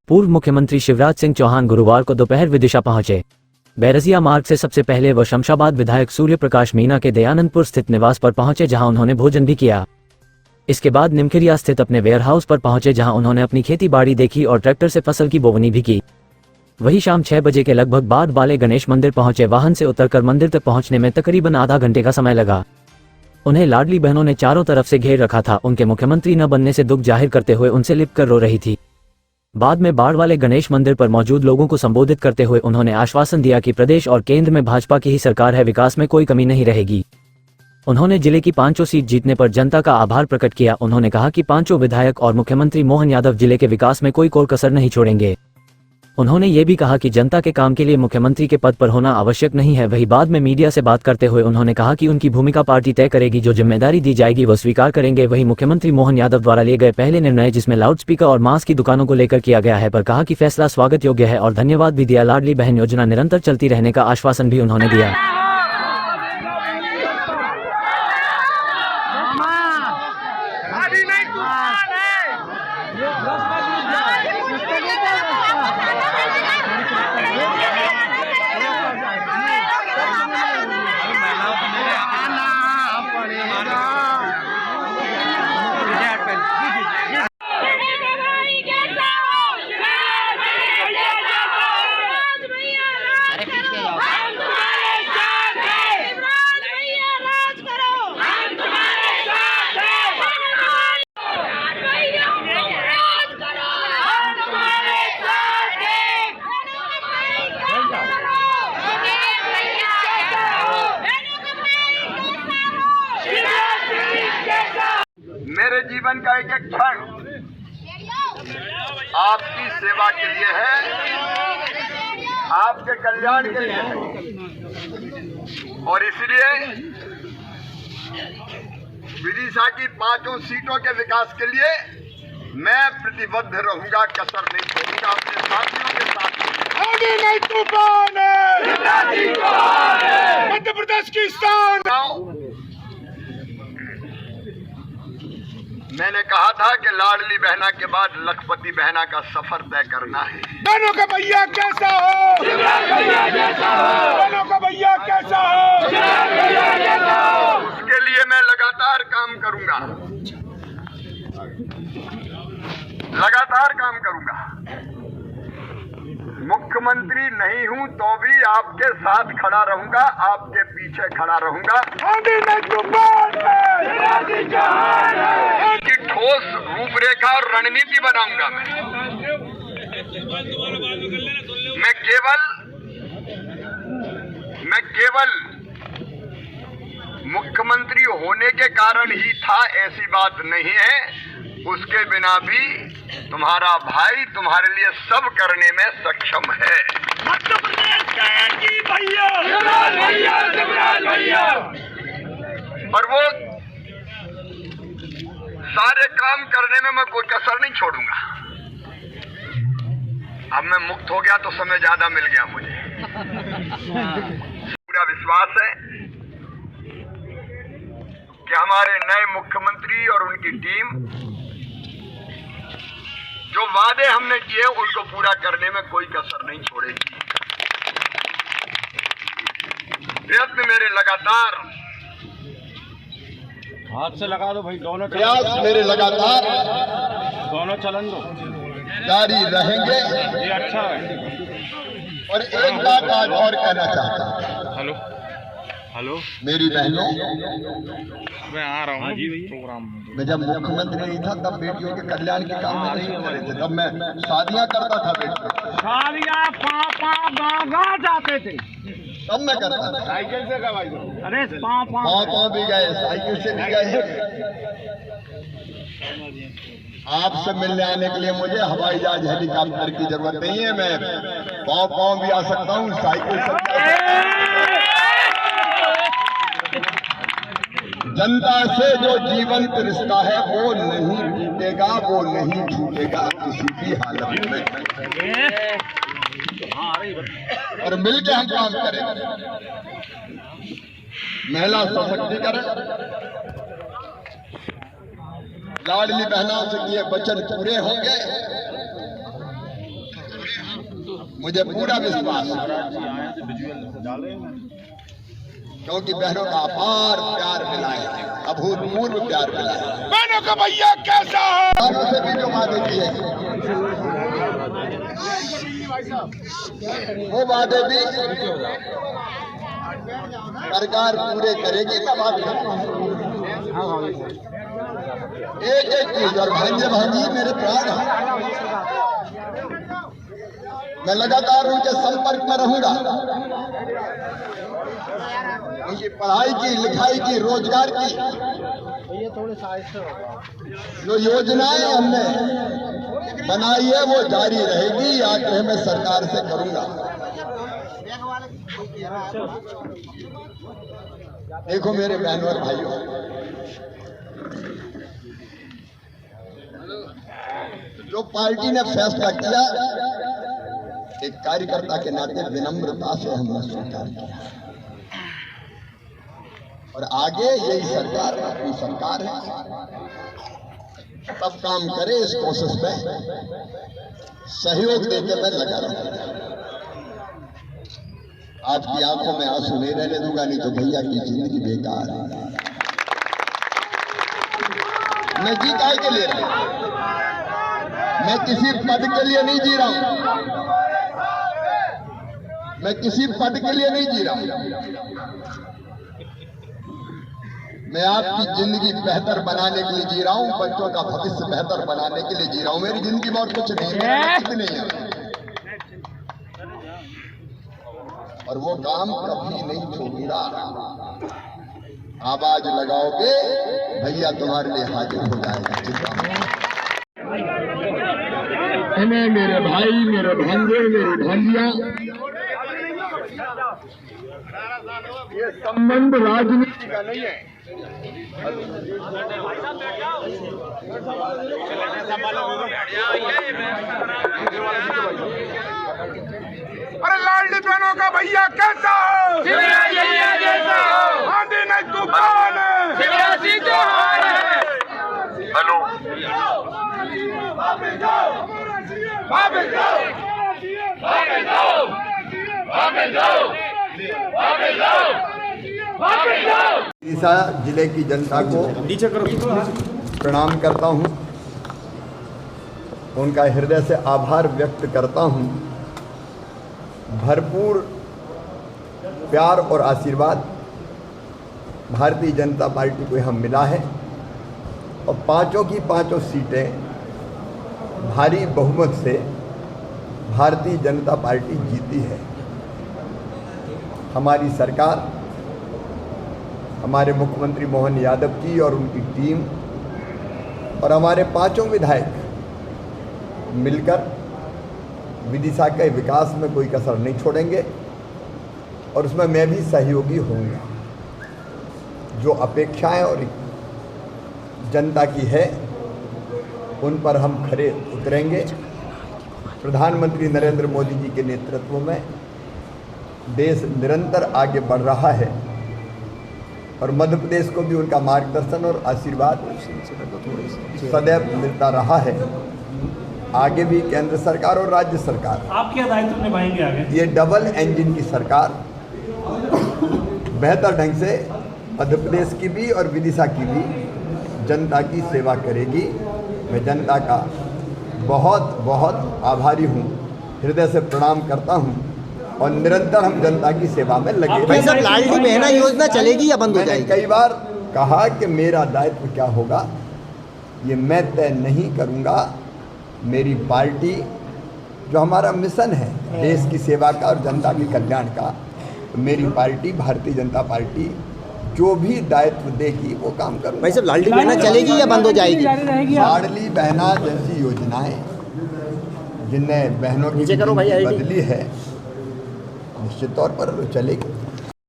पूर्व मुख्यमंत्री शिवराज सिंह चौहान गुरुवार को दोपहर विदिशा पहुंचे। बैरसिया मार्ग से सबसे पहले वो शमशाबाद विधायक सूर्य प्रकाश मीणा के दयानंदपुर स्थित निवास पर पहुंचे, जहां उन्होंने भोजन भी किया। इसके बाद निमखिरिया स्थित अपने वेयरहाउस पर पहुंचे, जहां उन्होंने अपनी खेती बाड़ी देखी और ट्रैक्टर से फसल की बोवनी भी की। वही शाम 6 बजे के लगभग बाद बाले गणेश मंदिर पहुंचे। वाहन से उतरकर मंदिर तक पहुंचने में तकरीबन आधा घंटे का समय लगा। उन्हें लाडली बहनों ने चारों तरफ से घेर रखा था। उनके मुख्यमंत्री न बनने से दुख जाहिर करते हुए उनसे लिपट कर रो रही थी। बाद में बाढ़ वाले गणेश मंदिर पर मौजूद लोगों को संबोधित करते हुए उन्होंने आश्वासन दिया कि प्रदेश और केंद्र में भाजपा की ही सरकार है, विकास में कोई कमी नहीं रहेगी। उन्होंने जिले की 5 सीट जीतने पर जनता का आभार प्रकट किया। उन्होंने कहा कि 5 विधायक और मुख्यमंत्री मोहन यादव जिले के विकास में कोई कसर नहीं छोड़ेंगे। उन्होंने ये भी कहा कि जनता के काम के लिए मुख्यमंत्री के पद पर होना आवश्यक नहीं है। वही बाद में मीडिया से बात करते हुए उन्होंने कहा कि उनकी भूमिका पार्टी तय करेगी, जो जिम्मेदारी दी जाएगी वो स्वीकार करेंगे। वही मुख्यमंत्री मोहन यादव द्वारा लिए गए पहले निर्णय, जिसमें लाउडस्पीकर और मास्क की दुकानों को लेकर किया गया है, पर कहा कि फैसला स्वागत योग्य है और धन्यवाद भी दिया। लाडली बहन योजना निरंतर चलती रहने का आश्वासन भी उन्होंने दिया। मेरे जीवन का एक एक क्षण आपकी सेवा के लिए है, आपके कल्याण के लिए है और इसलिए विदिशा की 5 सीटों के विकास के लिए मैं प्रतिबद्ध रहूंगा, कसर नहीं छोड़ूंगा। अपने साथियों के साथ आगे नहीं तूफान है, मध्य प्रदेश की शान। मैंने कहा था कि लाडली बहना के बाद लखपति बहना का सफर तय करना है। बहनों का भैया कैसा हो, बहनों का भैया कैसा हो, उसके लिए मैं लगातार काम करूंगा, लगातार काम करूंगा। मुख्यमंत्री नहीं हूं तो भी आपके साथ खड़ा रहूंगा, आपके पीछे खड़ा रहूंगा। की ठोस रूपरेखा और रणनीति बनाऊंगा। मैं केवल मुख्यमंत्री होने के कारण ही था, ऐसी बात नहीं है। उसके बिना भी तुम्हारा भाई तुम्हारे लिए सब करने में सक्षम है। मध्य प्रदेश की भैया, भैया और वो सारे काम करने में मैं कोई कसर नहीं छोड़ूंगा। अब मैं मुक्त हो गया तो समय ज्यादा मिल गया मुझे। पूरा विश्वास है कि हमारे नए मुख्यमंत्री और उनकी टीम जो वादे हमने किए उनको पूरा करने में कोई कसर नहीं छोड़ेगी। प्रयत्न मेरे लगातार, हाथ से लगा दो भाई, दोनों प्रयास मेरे लगातार दोनों चलन दो, जारी रहेंगे। ये अच्छा है। और एक बात आज और कहना चाहता हूँ। हेलो हेलो, मेरी बहनों, मैं आ रहा हूँ प्रोग्राम में। मैं जब मुख्यमंत्री नहीं था तब बेटियों के कल्याण के काम में नहीं करे थे, तब मैं शादियां करता था बेटियों, शादियां पापा गागा जाते थे, तब मैं करता था। साइकिल से का भाई, अरे पापा भी गए, साइकिल से भी गए। आपसे मिलने आने के लिए मुझे हवाई जहाज हेलीकॉप्टर की जरूरत नहीं है। मैं पाँव भी आ सकता हूँ, साइकिल से। जनता से जो जीवंत रिश्ता है वो नहीं टूटेगा, वो नहीं छूटेगा किसी भी हालत में। और मिलकर हम काम करेंगे। महिला सशक्तिकरण, लाडली बहनों से किए वचन पूरे होंगे। मुझे पूरा विश्वास है, क्योंकि बहनों का अपार प्यार मिला है, अभूतपूर्व प्यार मिला है। बहनों का भैया कैसा है? बहनों से भी जो वादे किए वो वादे भी सरकार पूरे करेगी। मैं बात करूंगा एक एक चीज, और भांजी मेरे प्राण हैं, मैं लगातार उनके संपर्क में रहूंगा। उनकी पढ़ाई की, लिखाई की, रोजगार की जो योजनाएं हमने बनाई है वो जारी रहेगी। आग्रह मैं सरकार से करूंगा। देखो मेरे बहनों और भाइयों, जो पार्टी ने फैसला किया, एक कार्यकर्ता के नाते विनम्रता से हमने स्वीकार किया, और आगे यही सरकार अपनी सरकार है, सब काम करे इस कोशिश में सहयोग देके मैं लगा रहूंगा। आपकी आंखों में आंसू नहीं रहने दूंगा, नहीं तो भैया की जिंदगी बेकार है। मैं जी काहे के लिए रहा हूं? मैं किसी पद के लिए नहीं जी रहा हूं, मैं किसी पद के लिए नहीं जी रहा हूं। मैं आपकी जिंदगी बेहतर बनाने के लिए जी रहा हूं, बच्चों का भविष्य बेहतर बनाने के लिए जी रहा हूं। मेरी जिंदगी में और कुछ नहीं है, कुछ नहीं है, और वो काम कभी नहीं छोड़ूंगा। आवाज लगाओगे भैया तुम्हारे लिए हाजिर हो जाएगा। मेरे भाई, मेरे भांजे, मेरी भांजिया, ये संबंध राजनीति का नहीं है। अरे लाडली बहनों का भैया कैसा हो? आंधी नहीं तूफान है, हेलो, उड़ीसा जिले की जनता को प्रणाम करता हूं, उनका हृदय से आभार व्यक्त करता हूं। भरपूर प्यार और आशीर्वाद भारतीय जनता पार्टी को यहाँ मिला है, और पांचों की पांचों सीटें भारी बहुमत से भारतीय जनता पार्टी जीती है। हमारी सरकार, हमारे मुख्यमंत्री मोहन यादव जी और उनकी टीम और हमारे पांचों विधायक मिलकर विदिशा के विकास में कोई कसर नहीं छोड़ेंगे, और उसमें मैं भी सहयोगी होऊंगा। जो अपेक्षाएं और जनता की है उन पर हम खरे उतरेंगे। प्रधानमंत्री नरेंद्र मोदी जी के नेतृत्व में देश निरंतर आगे बढ़ रहा है, और मध्य प्रदेश को भी उनका मार्गदर्शन और आशीर्वाद सदैव मिलता रहा है। आगे भी केंद्र सरकार और राज्य सरकार आप क्या दायित्व निभाएंगे आगे? ये डबल इंजन की सरकार बेहतर ढंग से मध्य प्रदेश की भी और विदिशा की भी जनता की सेवा करेगी। मैं जनता का बहुत बहुत आभारी हूँ, हृदय से प्रणाम करता हूँ, और निरंतर हम जनता की सेवा में लगे। भाई साहब, लाडली बहना योजना चलेगी या बंद हो जाएगी? कई बार कहा कि मेरा दायित्व क्या होगा ये मैं तय नहीं करूँगा। मेरी पार्टी, जो हमारा मिशन है देश की सेवा का और जनता के कल्याण का, मेरी पार्टी भारतीय जनता पार्टी जो भी दायित्व देगी वो काम करूँगा। भाई साहब, लाडली बहना चलेगी या बंद हो जाएगी? लाडली बहना जैसी योजनाएं जिनने बहनों की जिंदगी बदली है, निश्चित तौर पर चलेगी।